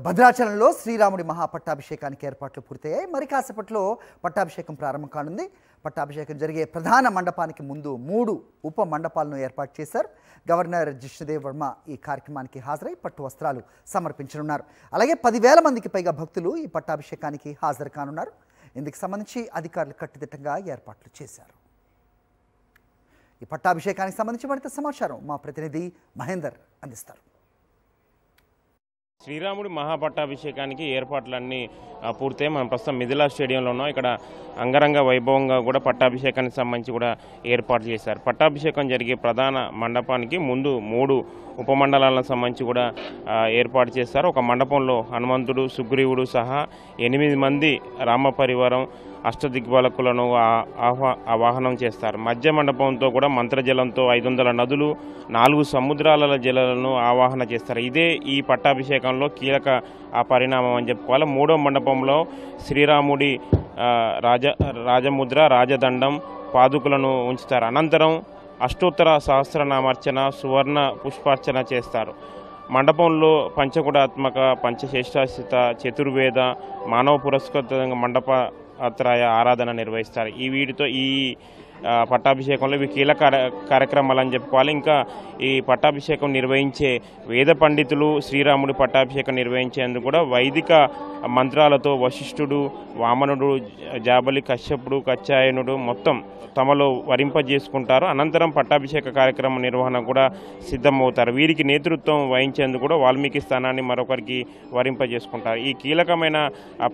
భద్రాచలంలో శ్రీరాముడి మహాపట్టాభిషేకానికి ఏర్పాట్లు పూర్తయ్యాయి. మరి కాసేపట్లో పట్టాభిషేకం ప్రారంభం కానుంది. పట్టాభిషేకం జరిగే ప్రధాన మండపానికి ముందు 3 ఉప మండపాలను ఏర్పాటు చేశారు. గవర్నర్ జిష్ణుదేవ్ వర్మ ఈ కార్యక్రమానికి హాజరై పట్టు వస్త్రాలు సమర్పించనున్నారు. అలాగే 10,000 మందికి పైగా భక్తులు ఈ పట్టాభిషేకానికి హాజరు కానున్నారు. ఇందుకు సంబంధించి అధికారులు కట్టుదిట్టంగా ఏర్పాట్లు చేశారు. ఈ పట్టాభిషేకానికి సంబంధించి మరింత సమాచారం మా ప్రతినిధి మహేందర్ అందిస్తారు. శ్రీరాముడి మహాపట్టాభిషేకానికి ఏర్పాట్లన్నీ పూర్తయి మనం ప్రస్తుతం మిథిలా స్టేడియంలో ఉన్నాం. ఇక్కడ అంగరంగ వైభవంగా కూడా పట్టాభిషేకానికి సంబంధించి కూడా ఏర్పాటు చేశారు. పట్టాభిషేకం జరిగే ప్రధాన మండపానికి ముందు 3 ఉపమండలాలకు సంబంధించి కూడా ఏర్పాటు చేస్తారు. ఒక మండపంలో హనుమంతుడు, సుగ్రీవుడు సహా 8 మంది రామ పరివారం అష్టదిగ్బాలకులను ఆవాహనం చేస్తారు. మధ్య మండపంతో కూడా మంత్రజలంతో 500 నదులు, 4 సముద్రాల జలాలను ఆవాహన చేస్తారు. ఇదే ఈ పట్టాభిషేకంలో కీలక పరిణామం అని చెప్పుకోవాలి. 3వ మండపంలో శ్రీరాముడి రాజముద్ర, రాజదండం, పాదుకులను ఉంచుతారు. అనంతరం అష్టోత్తర సహస్రనామార్చన, సువర్ణ పుష్పార్చన చేస్తారు. మండపంలో పంచకుడాత్మక, పంచశేషాశ్రిత, చతుర్వేద, మానవ పురస్కృత మండపత్రయ ఆరాధన నిర్వహిస్తారు. వీటితో ఈ పట్టాభిషేకంలో ఇవి కీలక కార్యక్రమాలు అని చెప్పుకోవాలి. ఇంకా ఈ పట్టాభిషేకం నిర్వహించే వేద పండితులు శ్రీరాముడి పట్టాభిషేకం నిర్వహించేందుకు కూడా వైదిక మంత్రాలతో వశిష్ఠుడు, వామనుడు, జాబలి, కశ్యపుడు, కచ్చాయనుడు మొత్తం తమలో వరింపజేసుకుంటారు. అనంతరం పట్టాభిషేక కార్యక్రమ నిర్వహణ కూడా సిద్ధమవుతారు. వీరికి నేతృత్వం వహించేందుకు కూడా వాల్మీకి స్థానాన్ని మరొకరికి వరింపజేసుకుంటారు. ఈ కీలకమైన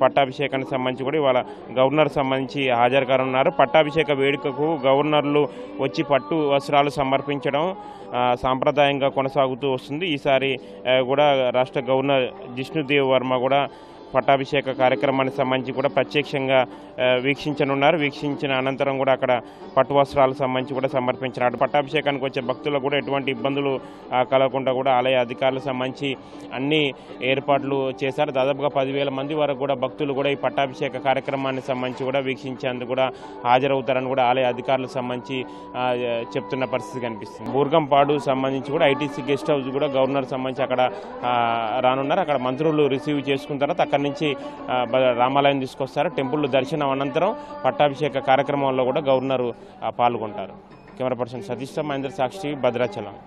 పట్టాభిషేకానికి సంబంధించి కూడా ఇవాళ గవర్నర్ సంబంధించి హాజరు కానున్నారు. పట్టాభిషేక వేడుకకు గవర్నర్లు వచ్చి పట్టు వస్త్రాలు సమర్పించడం సాంప్రదాయంగా కొనసాగుతూ వస్తుంది. ఈసారి కూడా రాష్ట్ర గవర్నర్ జిష్ణుదేవ్ వర్మ కూడా పట్టాభిషేక కార్యక్రమానికి సంబంధించి కూడా ప్రత్యక్షంగా వీక్షించనున్నారు. వీక్షించిన అనంతరం కూడా అక్కడ పట్టు వస్త్రాలకు సంబంధించి కూడా సమర్పించినారు. పట్టాభిషేకానికి వచ్చే భక్తులకు కూడా ఎటువంటి ఇబ్బందులు కలగకుండా కూడా ఆలయ అధికారులకు సంబంధించి అన్ని ఏర్పాట్లు చేశారు. దాదాపుగా 10,000 మంది వరకు కూడా భక్తులు కూడా ఈ పట్టాభిషేక కార్యక్రమానికి సంబంధించి కూడా వీక్షించేందుకు కూడా హాజరవుతారని కూడా ఆలయ అధికారులకు సంబంధించి చెప్తున్న పరిస్థితి కనిపిస్తుంది. బూర్గంపాడు సంబంధించి కూడా ఐటీసీ గెస్ట్ హౌస్ కూడా గవర్నర్ సంబంధించి అక్కడ రానున్నారు. అక్కడ మంత్రులు రిసీవ్ చేసుకున్న తర్వాత అక్కడి నుంచి రామాలయం తీసుకొస్తారు. టెంపుల్ దర్శనం అనంతరం పట్టాభిషేక కార్యక్రమంలో కూడా గవర్నర్ పాల్గొంటారు. కెమెరా పర్సన్ సతీష్ మహేందర్, సాక్షి, భద్రాచలం.